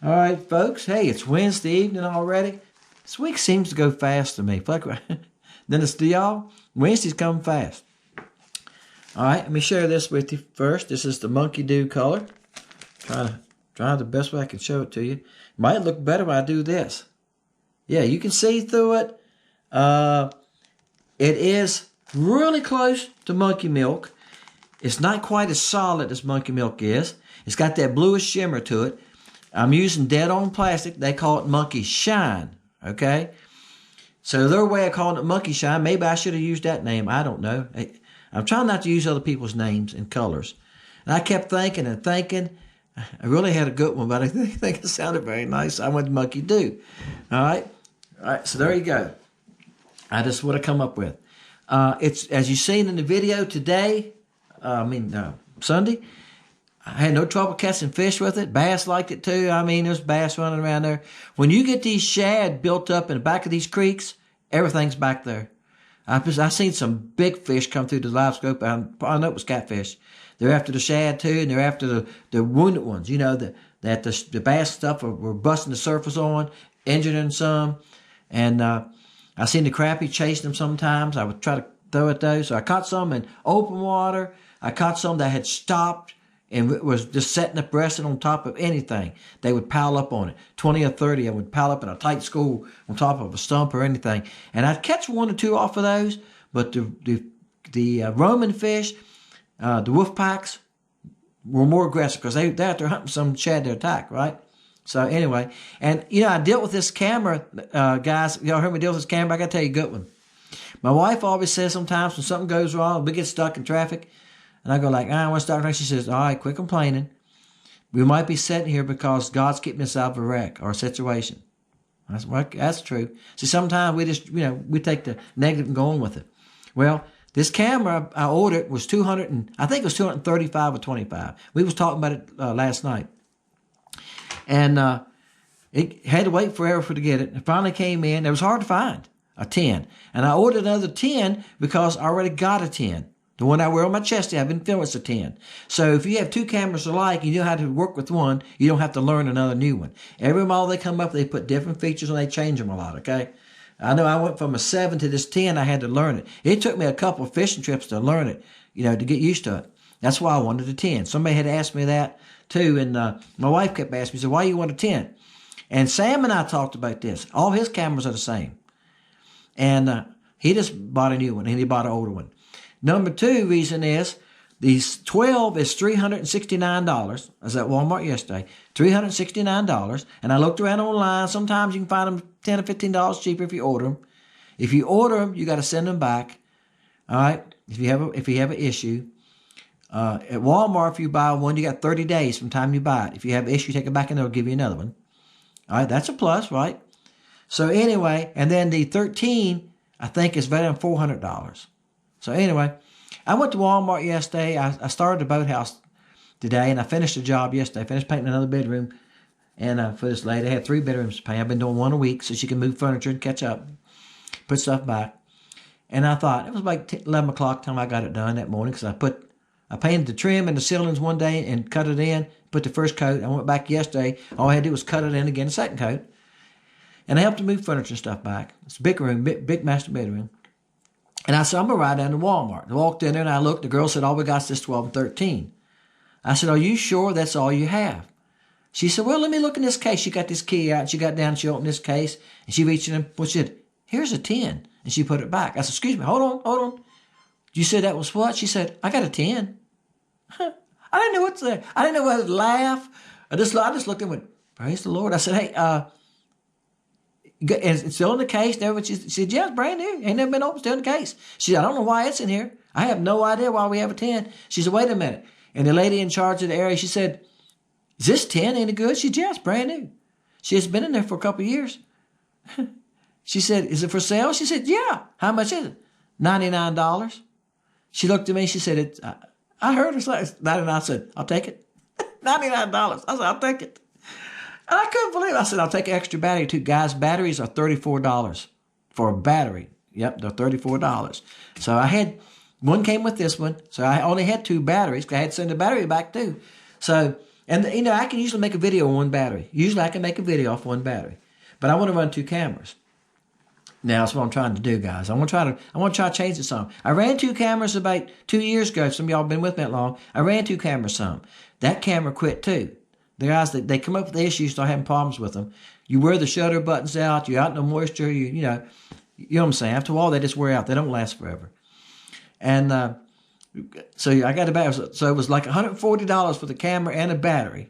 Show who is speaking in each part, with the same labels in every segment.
Speaker 1: All right, folks. Hey, it's Wednesday evening already. This week seems to go fast to me. Then it's to y'all. Wednesdays come fast. All right, let me share this with you first. This is the Monkey Do color. Try the best way I can show it to you. It might look better when I do this. Yeah, you can see through it. It is really close to Monkey Milk. It's not quite as solid as Monkey Milk is. It's got that bluish shimmer to it. I'm using dead-on plastic. They call it Monkey Shine, okay? So their way of calling it Monkey Shine, maybe I should have used that name. I don't know. I'm trying not to use other people's names and colors. And I kept thinking and thinking. I really had a good one, but I think it sounded very nice. I went to Monkey Do. All right? All right, so there you go. That's what I come up with. It's, as you've seen in the video today, Sunday, I had no trouble catching fish with it. Bass liked it too. I mean, there's bass running around there. When you get these shad built up in the back of these creeks, everything's back there. I've seen some big fish come through the live scope. I know it was catfish. They're after the shad too, and they're after the wounded ones. You know, that the bass stuff we're busting the surface on, injuring some. And I seen the crappie chasing them sometimes. I would try to throw at those. So I caught some in open water. I caught some that had stopped and was just setting up resting on top of anything. They would pile up on it. 20 or 30 of them would pile up in a tight school on top of a stump or anything. And I'd catch one or two off of those, but the Roman fish, the wolf packs, were more aggressive because they're out there hunting some shad to attack, right? So anyway, and I dealt with this camera, guys. Y'all heard me deal with this camera. I got to tell you a good one. My wife always says sometimes when something goes wrong, we get stuck in traffic, and I go like, I want to start. She says, all right, quit complaining. We might be sitting here because God's keeping us out of a wreck or a situation. That's true. See, sometimes we just, we take the negative and go on with it. Well, this camera I ordered was I think it was $235 or $25. We was talking about it last night. And it had to wait forever to get it. It finally came in. It was hard to find, a 10. And I ordered another 10 because I already got a 10. The one I wear on my chest, I've been filming, it's a 10. So if you have two cameras alike, you know how to work with one, you don't have to learn another new one. Every model they come up, they put different features and they change them a lot, okay? I know I went from a 7 to this 10, I had to learn it. It took me a couple of fishing trips to learn it, to get used to it. That's why I wanted a 10. Somebody had asked me that too, and my wife kept asking me, said, why you want a 10? And Sam and I talked about this. All his cameras are the same. And he just bought a new one, and he bought an older one. Number two reason is these 12 is $369. I was at Walmart yesterday, $369. And I looked around online. Sometimes you can find them $10 or $15 cheaper if you order them. If you order them, you got to send them back. All right. If you have an issue. At Walmart, if you buy one, you got 30 days from the time you buy it. If you have an issue, take it back and they'll give you another one. All right. That's a plus, right? So anyway, and then the 13, I think is better than $400. So anyway, I went to Walmart yesterday. I started the boathouse today, and I finished the job yesterday. I finished painting another bedroom, and for this lady, I had 3 bedrooms to paint. I've been doing one a week so she can move furniture and catch up, put stuff back. And I thought, it was like 11 o'clock time I got it done that morning because I painted the trim and the ceilings one day and cut it in, put the first coat. I went back yesterday. All I had to do was cut it in again, the second coat. And I helped her move furniture and stuff back. It's a big room, big master bedroom. And I said, I'm going to ride down to Walmart. I walked in there and I looked. The girl said, all we got is this 12 and 13. I said, are you sure that's all you have? She said, well, let me look in this case. She got this key out. She got down, she opened this case, and she reached in and she said, here's a 10. And she put it back. I said, excuse me, hold on. You said that was what? She said, I got a 10. I didn't know what to say. I didn't know whether to laugh. I just looked and went, praise the Lord. I said, hey, it's still in the case. She said, yeah, it's brand new. Ain't never been opened. Still in the case. She said, I don't know why it's in here. I have no idea why we have a 10. She said, wait a minute. And the lady in charge of the area, she said, is this 10 any good? She said, yeah, it's brand new. She has been in there for a couple of years. She said, is it for sale? She said, yeah. How much is it? $99. She looked at me. She said, I heard her say $99. I said, I'll take it. $99. I said, I'll take it. And I couldn't believe it. I said, I'll take an extra battery too. Guys, batteries are $34 for a battery. Yep, they're $34. So I had, one came with this one. So I only had 2 batteries because I had to send the battery back too. So, and you know, I can usually make a video on 1 battery. Usually I can make a video off 1 battery. But I want to run 2 cameras. Now that's what I'm trying to do, guys. I want to try to change it some. I ran 2 cameras about 2 years ago. Some of y'all have been with me that long. I ran 2 cameras some. That camera quit too. The guys, they come up with the issues, start having problems with them. You wear the shutter buttons out. You're out in the moisture. You know what I'm saying. After a while, they just wear out. They don't last forever. And so I got a battery. So it was like $140 for the camera and a battery.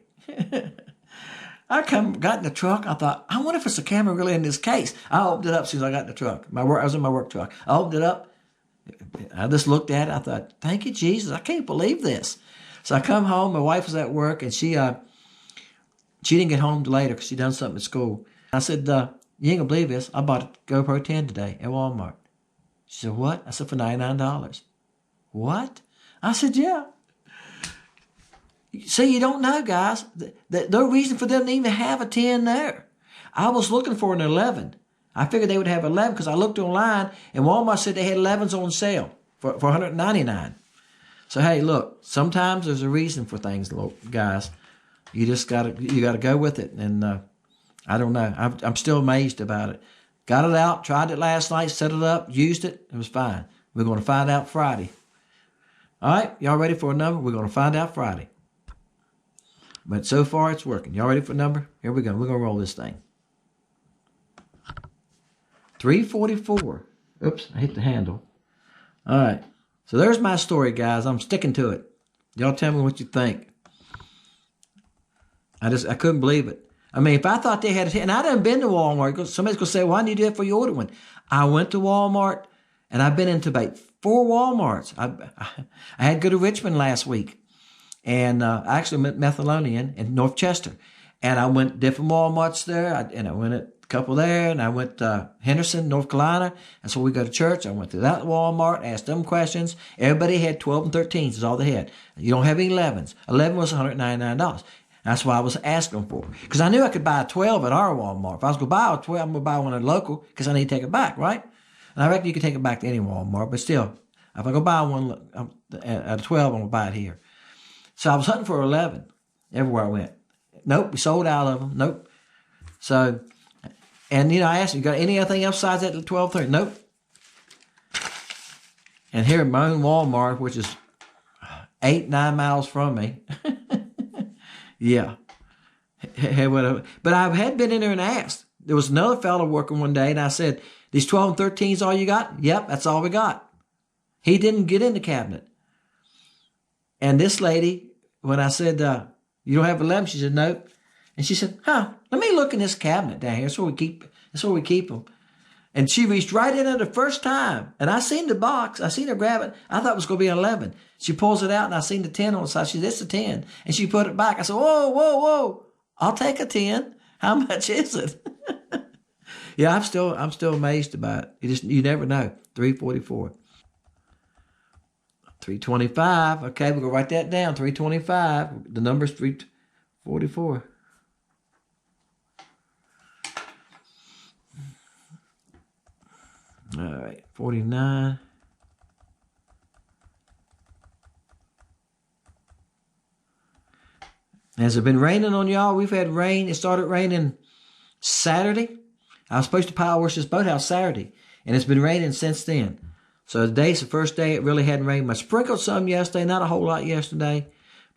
Speaker 1: Got in the truck. I thought, I wonder if it's a camera really in this case. I opened it up as soon as I got in the truck. I was in my work truck. I opened it up. I just looked at it. I thought, thank you, Jesus. I can't believe this. So I come home. My wife was at work, and she didn't get home till later because she done something at school. I said, you ain't gonna believe this. I bought a GoPro 10 today at Walmart. She said, what? I said, for $99. What? I said, yeah. See, you don't know, guys. There's no reason for them to even have a 10 there. I was looking for an 11. I figured they would have 11 because I looked online and Walmart said they had 11s on sale for $199. So, hey, look, sometimes there's a reason for things, guys. You just gotta go with it. And I don't know. I'm still amazed about it. Got it out, tried it last night, set it up, used it. It was fine. We're going to find out Friday. All right, y'all ready for a number? We're going to find out Friday. But so far, it's working. Y'all ready for a number? Here we go. We're going to roll this thing. 344. Oops, I hit the handle. All right. So there's my story, guys. I'm sticking to it. Y'all tell me what you think. I couldn't believe it. I mean, if I thought they had, and I done been to Walmart, somebody's going to say, why didn't you do it before you ordered one? I went to Walmart, and I've been into about 4 Walmarts. I had to go to Richmond last week, and I actually met Methylonian in North Chester, and I went different Walmarts there, and I went a couple there, and I went to Henderson, North Carolina. That's where we go to church. I went to that Walmart, asked them questions. Everybody had 12 and 13s is all they had. You don't have any 11s. 11 was $199. That's why I was asking for it. Because I knew I could buy a 12 at our Walmart. If I was going to buy a 12, I'm going to buy one at a local because I need to take it back, right? And I reckon you can take it back to any Walmart. But still, if I go buy one at a 12, I'm going to buy it here. So I was hunting for 11 everywhere I went. Nope, we sold out of them. Nope. So, and I asked, you got anything else besides that 12, 13? Nope. And here in my own Walmart, which is 8-9 miles from me. Yeah. But I had been in there and asked. There was another fellow working one day, and I said, these 12 and 13s all you got? Yep, that's all we got. He didn't get in the cabinet. And this lady, when I said, you don't have 11? She said, no. And she said, let me look in this cabinet down here. That's where we keep them. And she reached right in there the first time. And I seen the box. I seen her grab it. I thought it was going to be an 11. She pulls it out, and I seen the 10 on the side. She said, it's a 10. And she put it back. I said, whoa. I'll take a 10. How much is it? Yeah, I'm still amazed about it. You never know. 344. 325. Okay, we're going to write that down. 325. The number's 344. All right, 49. Has it been raining on y'all? We've had rain. It started raining Saturday. I was supposed to power wash this boathouse Saturday, and it's been raining since then. So today's the first day it really hadn't rained much. Sprinkled some yesterday, not a whole lot yesterday.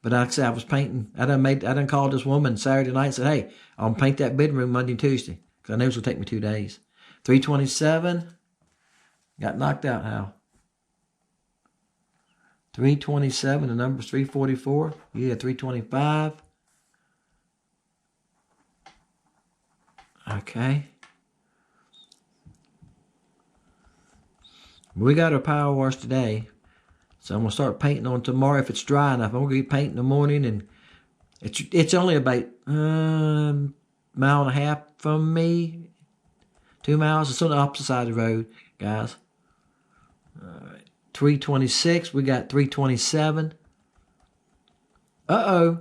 Speaker 1: But like I said, I was painting. I done called this woman Saturday night and said, hey, I'll paint that bedroom Monday and Tuesday, because I know it's going to take me 2 days. 327. Got knocked out, Hal. 327, the number's 344. Yeah, 325. Okay. We got our power wash today. So I'm going to start painting on tomorrow if it's dry enough. I'm going to get painting in the morning, and it's only about mile and a half from me. 2 miles. It's on the opposite side of the road, guys. All right. 326. We got 327. Uh-oh.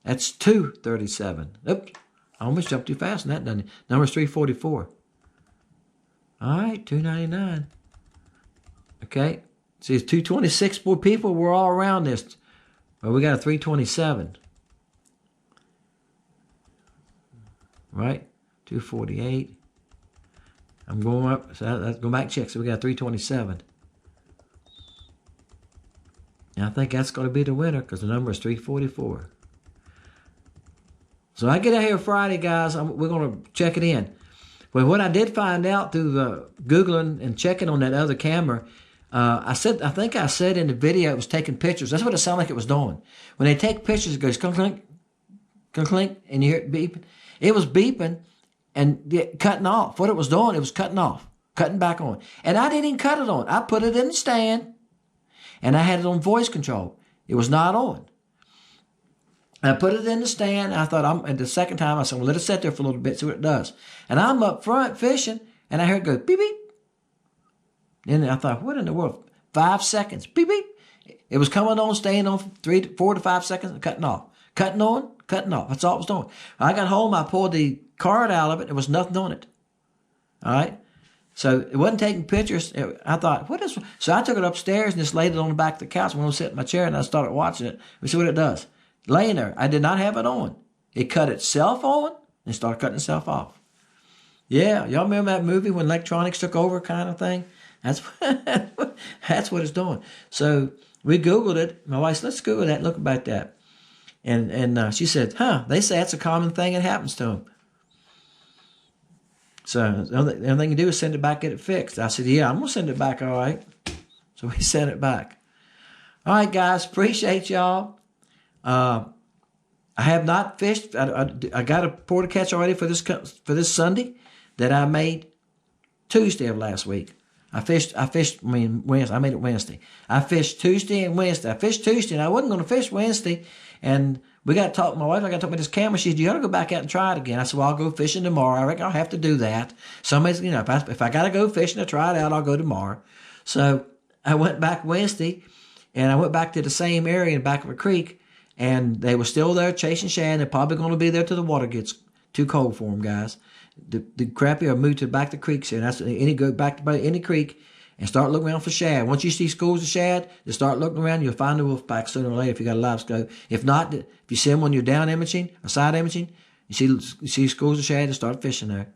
Speaker 1: That's 237. Oops. I almost jumped too fast on that, didn't I? Number's 344. All right, $2.99. Okay. See, it's 226 more people were all around this. Well, we got a 327. Right? 248. I'm going up. So let's go back and check. So we got 327. And I think that's going to be the winner because the number is 344. So I get out here Friday, guys. We're going to check it in. Well, what I did find out through Googling and checking on that other camera, I think I said in the video it was taking pictures. That's what it sounded like it was doing. When they take pictures, it goes clink, clink, clink, and you hear it beeping. It was beeping and cutting off. What it was doing, it was cutting off, cutting back on. And I didn't even cut it on. I put it in the stand, and I had it on voice control. It was not on. I put it in the stand. I thought, and the second time I said, well, let it sit there for a little bit, see what it does. And I'm up front fishing, and I heard it go beep, beep. And I thought, what in the world? 5 seconds, beep, beep. It was coming on, staying on 4 to 5 seconds, and cutting off. Cutting on, cutting off. That's all it was doing. I got home, I pulled the card out of it. There was nothing on it. All right? So it wasn't taking pictures. I thought, what is... So I took it upstairs and just laid it on the back of the couch. When I was sitting in my chair, and I started watching it. We see what it does. Laying there. I did not have it on. It cut itself on and started cutting itself off. Yeah, y'all remember that movie when electronics took over kind of thing? That's what it's doing. So we Googled it. My wife said, let's Google that and look about that. And she said, they say that's a common thing that happens to them. So the only thing you do is send it back, get it fixed. I said, yeah, I'm going to send it back, all right. So we sent it back. All right, guys, appreciate y'all. I have not fished. I got a porter catch already for this Sunday that I made Tuesday of last week. Wednesday. I made it Wednesday. I fished Tuesday and Wednesday. I fished Tuesday, and I wasn't going to fish Wednesday. And we got to talk to my wife. I got to talk about this camera. She said, you got to go back out and try it again. I said, well, I'll go fishing tomorrow. I reckon I'll have to do that. Somebody's, if I got to go fishing to try it out, I'll go tomorrow. So I went back Wednesday, and I went back to the same area in the back of a creek, and they were still there chasing shad. They're probably going to be there till the water gets too cold for them, guys. The crappie are moved to back to creeks, and that's go back to any creek and start looking around for shad. Once you see schools of shad, just start looking around. You'll find the wolf pack sooner or later if you got a live scope. If not, if you see them when you're down imaging or side imaging, you see schools of shad, just start fishing there.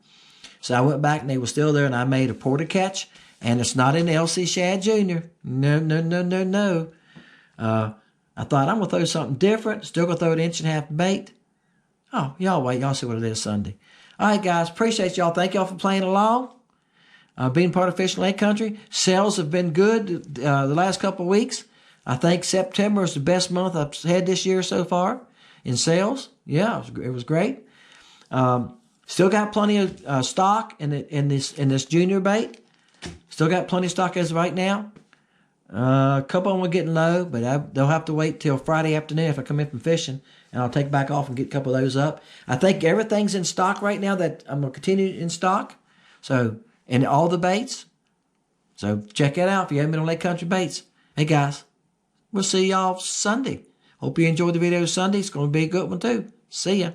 Speaker 1: So I went back and they were still there, and I made a porter catch, and it's not an LC Shad Jr. No. I thought I'm gonna throw something different. Still gonna throw an 1.5 inch bait. Oh, y'all wait. Y'all see what it is Sunday. All right, guys. Appreciate y'all. Thank y'all for playing along. Being part of Fishing Lake Country. Sales have been good the last couple of weeks. I think September is the best month I've had this year so far in sales. Yeah, it was great. Still got plenty of stock in this junior bait. Still got plenty of stock as of right now. A couple of them are getting low, but they'll have to wait till Friday afternoon if I come in from fishing, and I'll take back off and get a couple of those up. I think everything's in stock right now that I'm going to continue in stock. So, and all the baits. So check that out if you haven't been on Lake Country Baits. Hey guys, we'll see y'all Sunday. Hope you enjoyed the video Sunday. It's going to be a good one too. See ya.